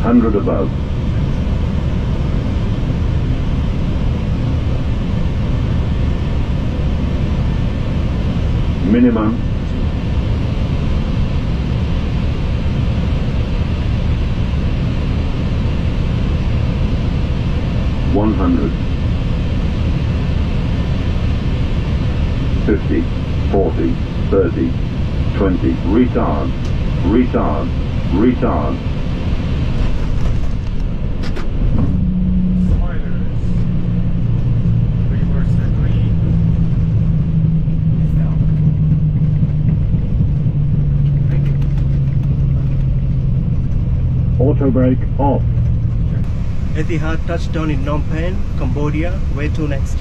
600 above. Minimum. One hundred. 50, 40, 30, 20. Retard. Retard. Retard. Auto brake off. Etihad touchdown in Phnom Penh, Cambodia. Where to next?